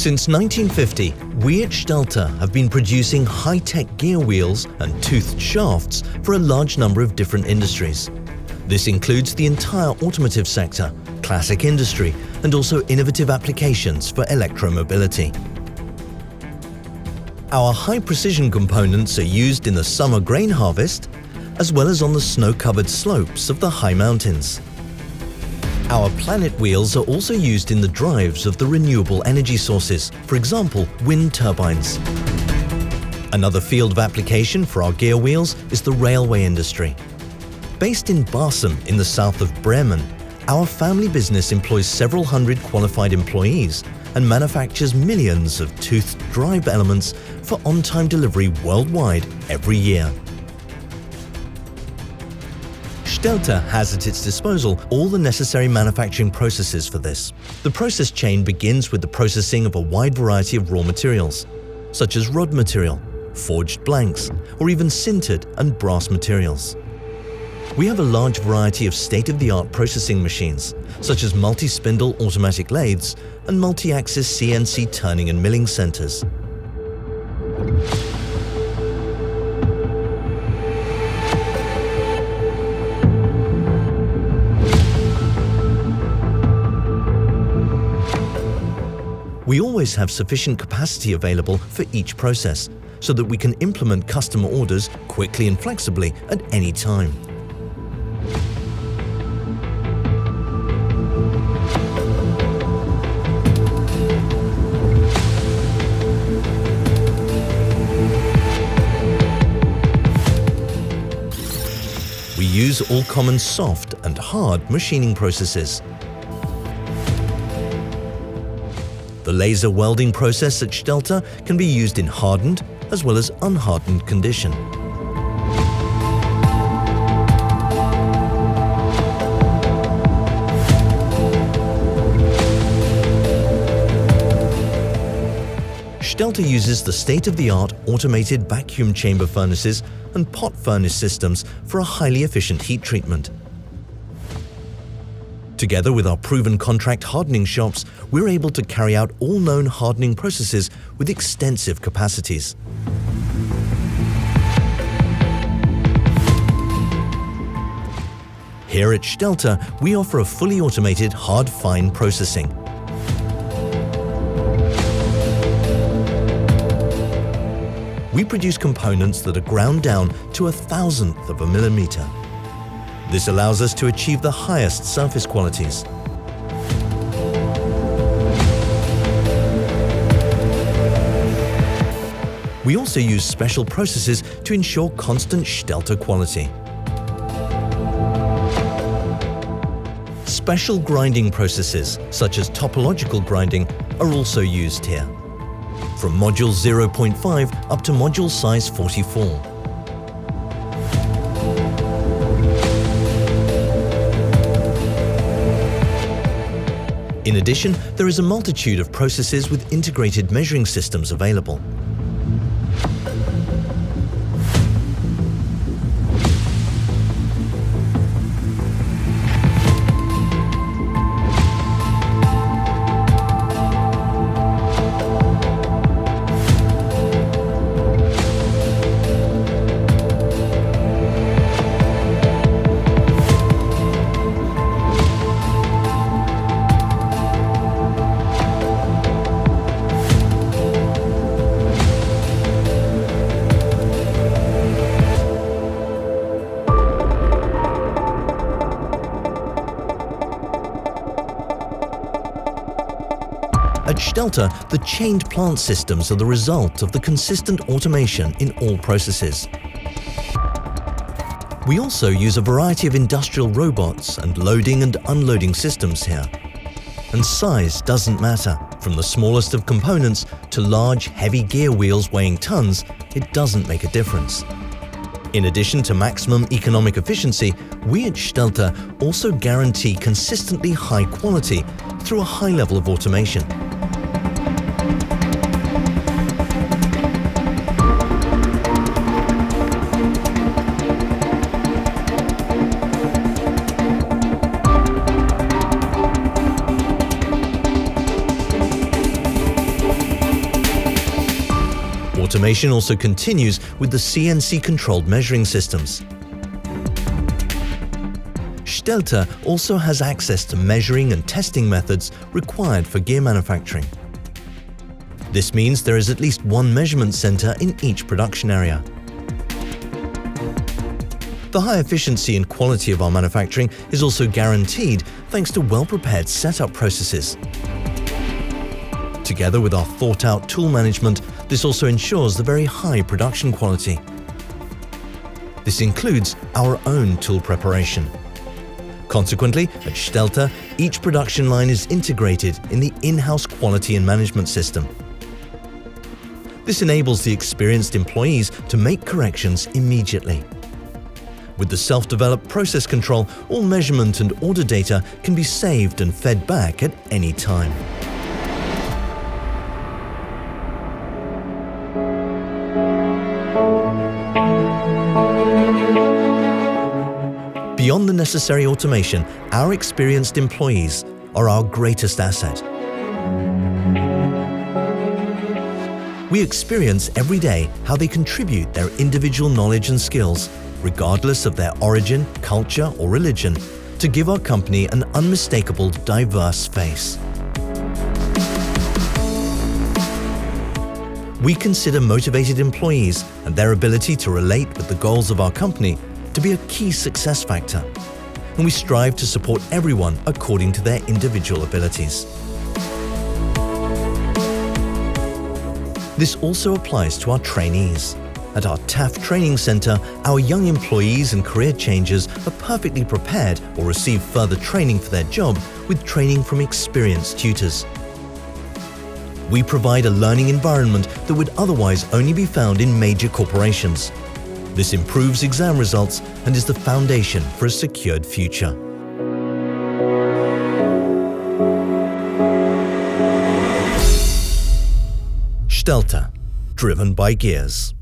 Since 1950, we at Stelter have been producing high-tech gear wheels and toothed shafts for a large number of different industries. This includes the entire automotive sector, classic industry, and also innovative applications for electromobility. Our high-precision components are used in the summer grain harvest, as well as on the snow-covered slopes of the high mountains. Our planet wheels are also used in the drives of the renewable energy sources, for example, wind turbines. Another field of application for our gear wheels is the railway industry. Based in Bassum in the south of Bremen, our family business employs several hundred qualified employees and manufactures millions of toothed drive elements for on-time delivery worldwide every year. Stelter has at its disposal all the necessary manufacturing processes for this. The process chain begins with the processing of a wide variety of raw materials, such as rod material, forged blanks, or even sintered and brass materials. We have a large variety of state-of-the-art processing machines, such as multi-spindle automatic lathes and multi-axis CNC turning and milling centers. We always have sufficient capacity available for each process, so that we can implement customer orders quickly and flexibly at any time. We use all common soft and hard machining processes. The laser welding process at Stelter can be used in hardened as well as unhardened condition. Stelter uses the state-of-the-art automated vacuum chamber furnaces and pot furnace systems for a highly efficient heat treatment. Together with our proven contract hardening shops, we're able to carry out all known hardening processes with extensive capacities. Here at Stelter, we offer a fully automated hard-fine processing. We produce components that are ground down to 1/1000th of a millimeter. This allows us to achieve the highest surface qualities. We also use special processes to ensure constant Stelter quality. Special grinding processes, such as topological grinding, are also used here, from module 0.5 up to module size 44. In addition, there is a multitude of processes with integrated measuring systems available. At Stelter, the chained plant systems are the result of the consistent automation in all processes. We also use a variety of industrial robots and loading and unloading systems here. And size doesn't matter. From the smallest of components to large, heavy gear wheels weighing tons, it doesn't make a difference. In addition to maximum economic efficiency, we at Stelter also guarantee consistently high quality through a high level of automation. automation also continues with the CNC-controlled measuring systems. Stelter also has access to measuring and testing methods required for gear manufacturing. This means there is at least one measurement center in each production area. The high efficiency and quality of our manufacturing is also guaranteed thanks to well-prepared setup processes. Together with our thought-out tool management, this also ensures the very high production quality. This includes our own tool preparation. Consequently, at Stelter, each production line is integrated in the in-house quality and management system. This enables the experienced employees to make corrections immediately. With the self-developed process control, all measurement and order data can be saved and fed back at any time. Beyond the necessary automation, our experienced employees are our greatest asset. We experience every day how they contribute their individual knowledge and skills, regardless of their origin, culture, or religion, to give our company an unmistakable, diverse face. We consider motivated employees and their ability to relate with the goals of our company to be a key success factor, and we strive to support everyone according to their individual abilities. This also applies to our trainees. At our TAF Training Center, our young employees and career changers are perfectly prepared or receive further training for their job with training from experienced tutors. We provide a learning environment that would otherwise only be found in major corporations. This improves exam results and is the foundation for a secured future. Stelter, driven by gears.